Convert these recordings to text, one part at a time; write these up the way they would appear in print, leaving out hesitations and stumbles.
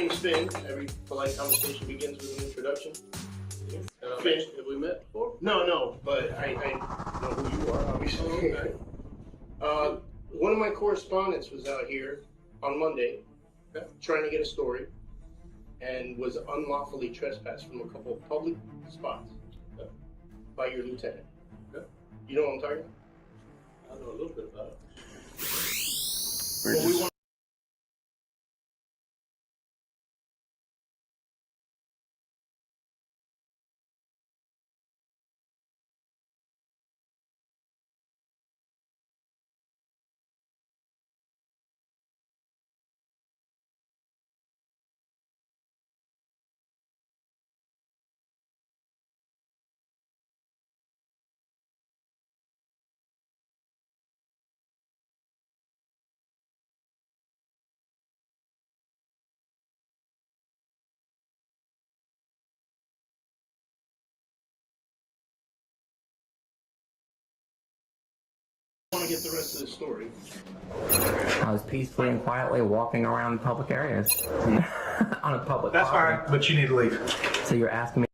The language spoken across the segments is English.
name's Finn. Every polite conversation begins with an introduction. Finn, have we met before? No, but I know who you are, obviously. Okay. One of my correspondents was out here on Monday trying to get a story and was unlawfully trespassed from a couple of public spots by your lieutenant. You know what I'm talking about? I know a little bit about it. Well, we want to get the rest of the story. I was peacefully and quietly walking around public areas on a public That's property. fine, but you need to leave. So you're asking me?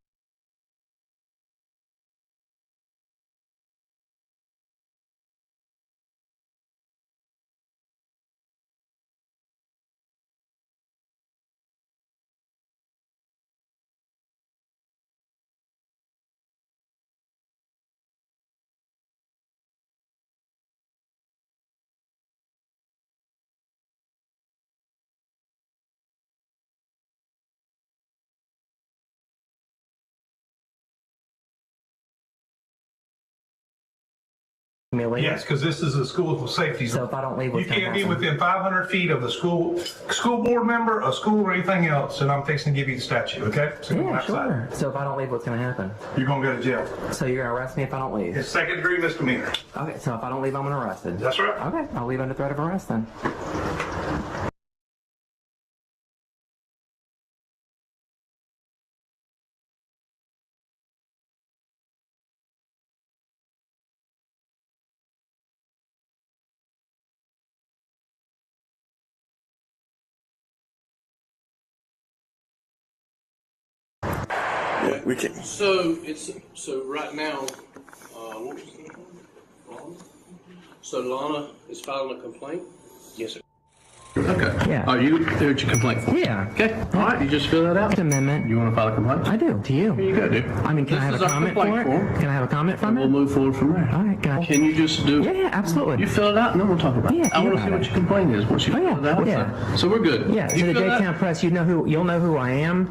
Yes, because this is a school safety So zone. if I don't leave, You what's going to can't be happen? within 500 feet of the school board member, a school, or anything else, and I'm fixing to give you the statute, okay? So go Yeah, outside. sure. So if I don't leave, what's going to happen? You're going to go to jail. So you're going to arrest me if I don't leave? It's second degree misdemeanor. Okay, so if I don't leave, I'm arrested. That's right. Okay, I'll leave under threat of arrest then. Yeah, we can. So right now, what was the name? Lana? So Lana is filing a complaint? Yes, sir. Okay. Yeah. Are you there at your complaint form? Yeah. Okay. All right. You just fill that out. First Amendment. You want to file a complaint? I do, to you. Here you go, dude. I mean, can I have This a is our comment for complaint it? form. Can I have a comment from And it? we'll move forward from there. All right, guys. Can you just do? Yeah, absolutely. You fill it out, and then we'll talk about Yeah, it. I you want to got see what it. your complaint is once you Oh, yeah, fill it out. yeah. So we're good. Yeah, You so the fill it J-Town out? Press, you'll know who I am.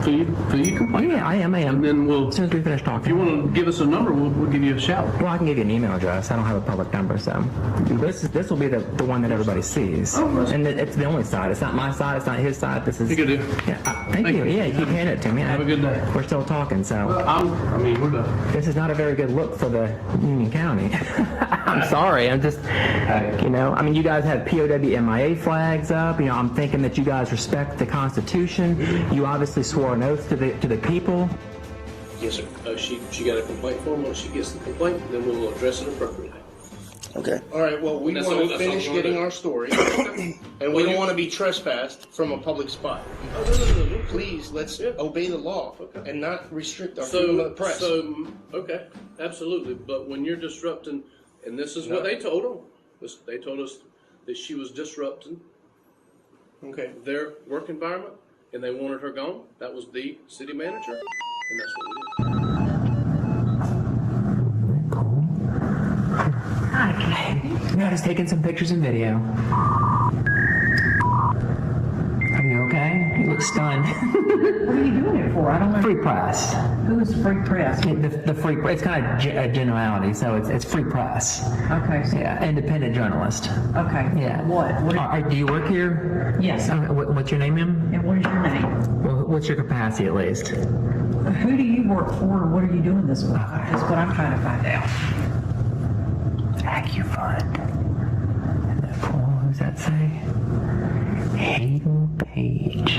Fill your Oh, complaint. yeah, I am. And then we'll. As soon as we finish If you talking. want to give us a number, we'll give you a shout. Well, I can give you an email address. I don't have a public number, so this will be the one that everybody sees. And it's the only side. It's not my side. It's not his side. This is. You can do. Yeah, thank you. Yeah, you keep handing it to me. Have a good day. We're still talking, so We're done. this is not a very good look for the Union County. I'm sorry. I'm just, I mean, you guys have POW MIA flags up. You know, I'm thinking that you guys respect the Constitution. You obviously swore an oath to the people. Yes, sir. She got a complaint form. Once she gets the complaint, then we'll address it appropriately. Okay. All right, well, we That's want all- to that's all finish we're getting doing. our story, and we don't want to be trespassed from a public spot. No. Please, let's obey the law and not restrict our freedom of the press. Okay, absolutely. But when you're disrupting, and this is what they told them. They told us that she was disrupting Okay. their work environment, and they wanted her gone. That was the city manager, and that's what we did. Hi. Yeah, just taking some pictures and video. Are you okay? You look stunned. What are you doing it for? I don't know. Free press. Who is free press? The free. It's kind of a generality, so it's free press. Okay. So, Yeah, independent journalist. okay. Yeah. What? Do you work here? Yes. What's your name, ma'am? And what is your name? Well, what's your capacity, at least? Who do you work for, and what are you doing this with? That's what I'm trying to find out. AccuFund. Isn't that cool? Who's that say? Hayden Page.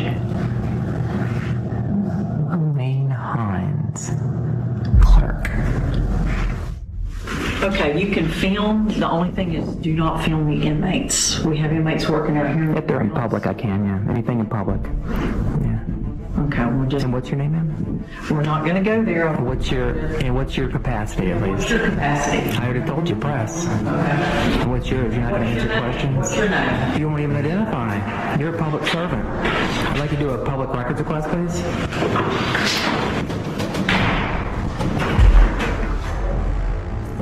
Elaine Hines. Clerk. Okay, you can film, the only thing is do not film the inmates. We have inmates working out here. If they're in public, I can, yeah. Anything in public. Yeah. Okay, we'll just, And what's your name, ma'am? we're not gonna go there. What's your capacity, at What's least? your capacity? I already told you, press. Okay. And what's yours? You're not going to answer questions? What's your name? You won't even identify. You're a public servant. I'd like to do a public records request, please.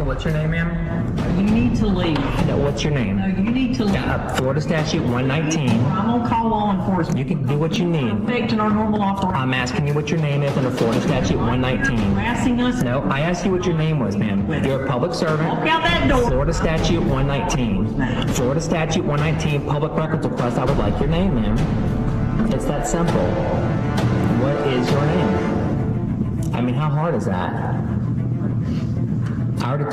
What's your name, ma'am? You need to leave. No, what's your name? No, you need to leave. Florida Statute 119. I'm gonna call law enforcement. You can do what you need. Affecting our normal operation. I'm asking you what your name is under Florida Statute 119. Harassing us. No, I asked you what your name was, ma'am. You're a public servant. Walk out that door. Florida Statute 119. Florida Statute 119, public records request. I would like your name, ma'am. It's that simple. What is your name? I mean, how hard is that? I already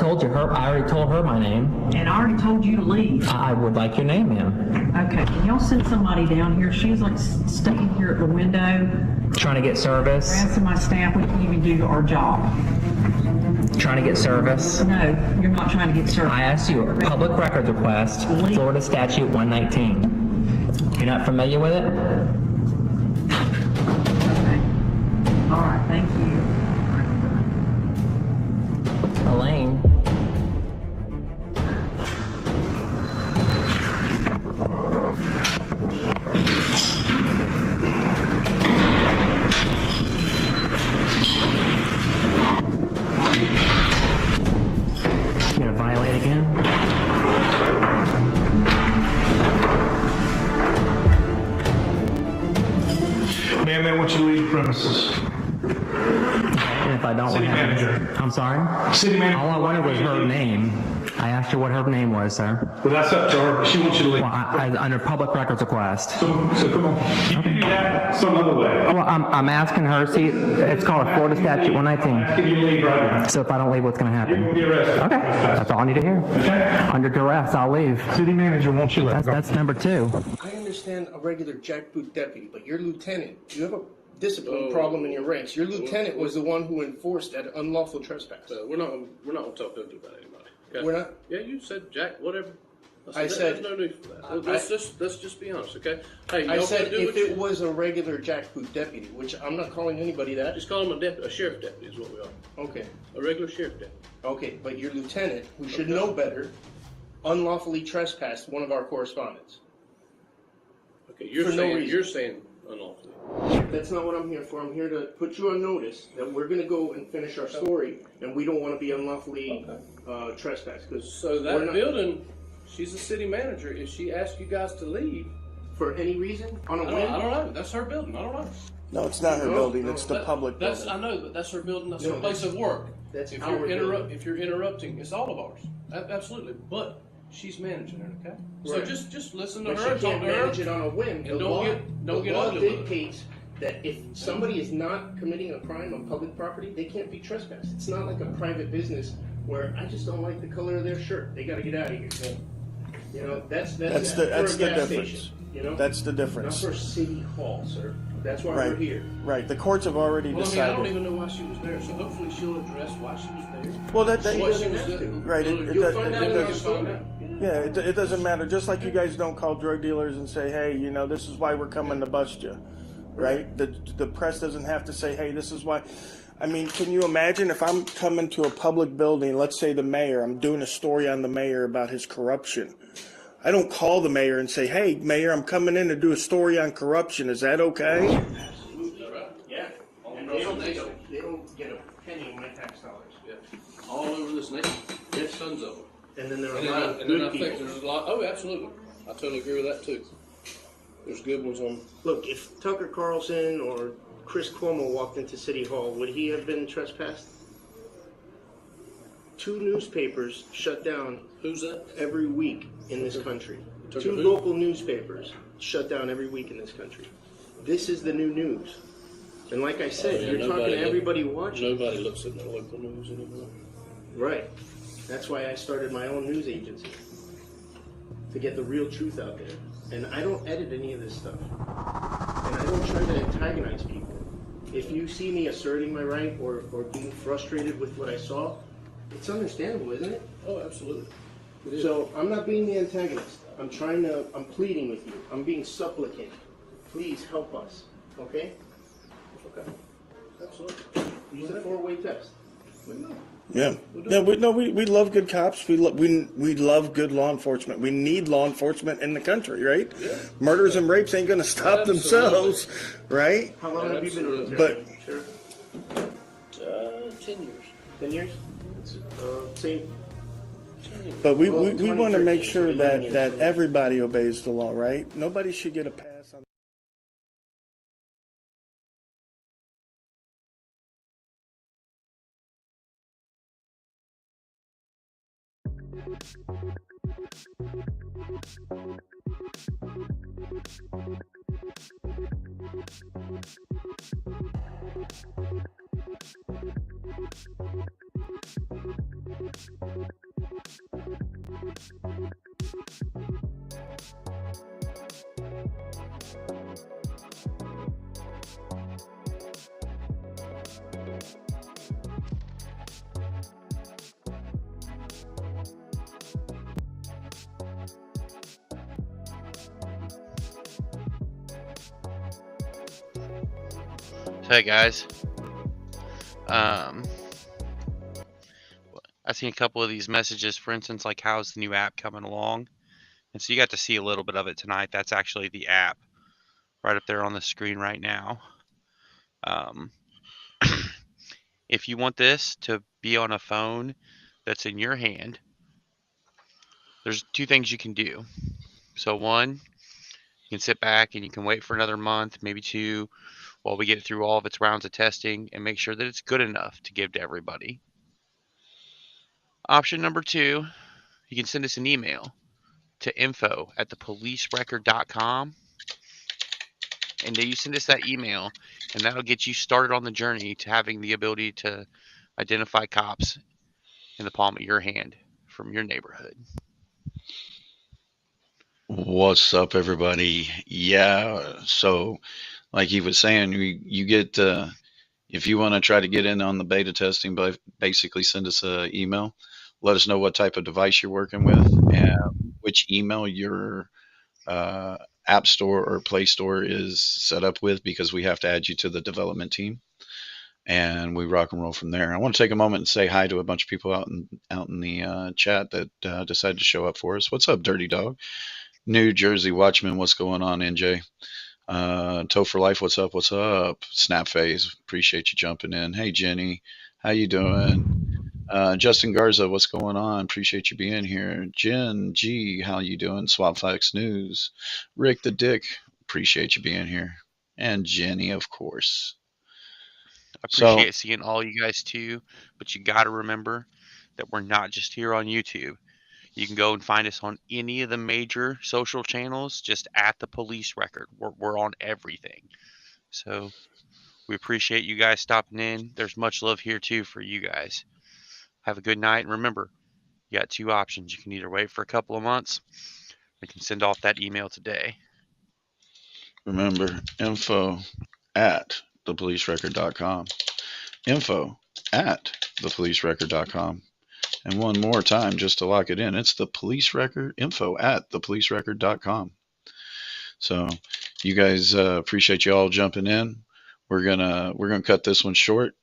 told her my name. And I already told you to leave. I would like your name, ma'am. Okay, can y'all send somebody down here? She's like staying here at the window, Trying to get service. harassing my staff. We can't even do our job. Trying to get service. No, you're not trying to get served. I asked you a public records request, Florida Statute 119. You're not familiar with it? Okay. All right, thank you. Elaine. You gonna violate again? Ma'am, I want you to leave the premises. And if I don't, City what happens? manager. I'm sorry? City manager. All I wanted was her name. I asked her what her name was, sir. Well, that's up to her. She wants you to leave. Well, under public records request. So come on. You can do that some other way. Well, I'm asking her, see, it's called a Florida Statute 119. Can you leave right now? So if I don't leave, what's gonna You're happen? going to be arrested. Okay, that's all I need to hear. Okay? Under duress, I'll leave. City manager wants you to leave. That's number 2. I understand a regular jackboot deputy, but your lieutenant, you have a discipline Oh. problem in your ranks. Your lieutenant was the one who enforced that unlawful trespass. So we're not gonna talk ugly about anybody. Okay? We're not? Yeah, you said Jack, whatever. I said- there's no need for that. Let's just be honest, okay? Hey, I y'all said gonna do if what it was a regular jackboot deputy, which I'm not calling anybody that. just call him a sheriff deputy is what we are. Okay, A regular sheriff deputy. okay, but your lieutenant, who should know better, unlawfully trespassed one of our correspondents. Okay, you're For no saying reason. you're saying unlawfully. That's not what I'm here for. I'm here to put you on notice that we're gonna go and finish our story, and we don't wanna be unlawfully trespassed, because So that building, she's a city manager. If she asks you guys to leave, for any reason, on a I whim. don't know. That's her building. I don't know. No, it's not her No, building, no, it's the That- public That's building. I know, but that's her building. That's No, her place of work. that's if our you're building. if you're interrupting, it's all of ours. Absolutely. But she's managing it. Okay. So Right. just listen to But her. she Talk can't to her. manage it on a whim. And The don't law, don't the get law ugly with it. dictates that if somebody is not committing a crime on public property, they can't be trespassed. It's not like a private business where I just don't like the color of their shirt. They got to get out of here. You know, that's That's for the a gas difference. station. You know, That's the not difference. for City Hall, sir. That's why we're Right, here. right. The courts have already Well, I mean, I don't decided. even know why she was there. So hopefully she'll address why she was there. Well, that, She What doesn't she was have to. doing. right, it You'll does- find it out in our does- story. yeah, it doesn't matter. Just like you guys don't call drug dealers and say, hey, you know, this is why we're coming to bust you, right? The press doesn't have to say, hey, this is why. I mean, can you imagine if I'm coming to a public building, let's say the mayor, I'm doing a story on the mayor about his corruption. I don't call the mayor and say, hey, mayor, I'm coming in to do a story on corruption. Is that okay? Yeah. And they don't get a penny of my tax dollars. Yeah. All over this nation. There's tons of them. And then there are a And lot then, of and then I good think people. there's a lot. Oh, absolutely. I totally agree with that too. There's good ones on. Look, if Tucker Carlson or Chris Cuomo walked into City Hall, would he have been trespassed? 2 newspapers shut down Who's that? every week in this country. Tucker 2 who? local newspapers shut down every week in this country. This is the new news. And like I said, yeah, you're talking nobody- to everybody watching. Nobody looks at the local news anymore. Right. That's why I started my own news agency. To get the real truth out there. And I don't edit any of this stuff. And I don't try to antagonize people. If you see me asserting my right or being frustrated with what I saw, It's understandable, isn't it? Oh, absolutely. It is. So I'm not being the antagonist. I'm pleading with you. I'm being supplicant. Please help us, okay? Okay. Absolutely. Use a 4-way test. Yeah. Yeah, we love good cops. We love good law enforcement. We need law enforcement in the country, right? Yeah. Murders and rapes ain't gonna stop Absolutely. themselves, right? How long have you been in the But- military? Sure. 10 years. 10 years? Same. But we Well, want to 2013, make sure so 9 years, that so- everybody obeys the law, right? Nobody should get a pass on. Hey guys, I seen a couple of these messages. For instance, like how's the new app coming along? And so you got to see a little bit of it tonight. That's actually the app right up there on the screen right now. If you want this to be on a phone that's in your hand, there's 2 things you can do. So one, you can sit back and you can wait for another month, maybe 2, while we get it through all of its rounds of testing and make sure that it's good enough to give to everybody. Option number 2, you can send us an email to info@thepolicerecord.com, and then you send us that email, and that'll get you started on the journey to having the ability to identify cops in the palm of your hand from your neighborhood. What's up, everybody? Yeah, so like he was saying, you get if you want to try to get in on the beta testing, but basically send us an email. Let us know what type of device you're working with and which email your app store or Play Store is set up with, because we have to add you to the development team, and we rock and roll from there. I want to take a moment and say hi to a bunch of people out in the chat that decided to show up for us. What's up, Dirty Dog? New Jersey Watchman, what's going on, NJ? Toe for Life, what's up? What's up? Snapphase, appreciate you jumping in. Hey, Jenny, how you doing? Justin Garza, what's going on? Appreciate you being here. Jen G, how you doing? Swapflex News. Rick the Dick, appreciate you being here. And Jenny, of course. I So, appreciate seeing all you guys too, but you got to remember that we're not just here on YouTube. You can go and find us on any of the major social channels, just at the Police Record. We're on everything. So we appreciate you guys stopping in. There's much love here too for you guys. Have a good night. And remember, you got 2 options. You can either wait for a couple of months, or you can send off that email today. remember, info@thepolicerecord.com. Info@thepolicerecord.com. And one more time, just to lock it in, it's the Police Record, info@thepolicerecord.com. So you guys, appreciate you all jumping in. We're gonna cut this one short.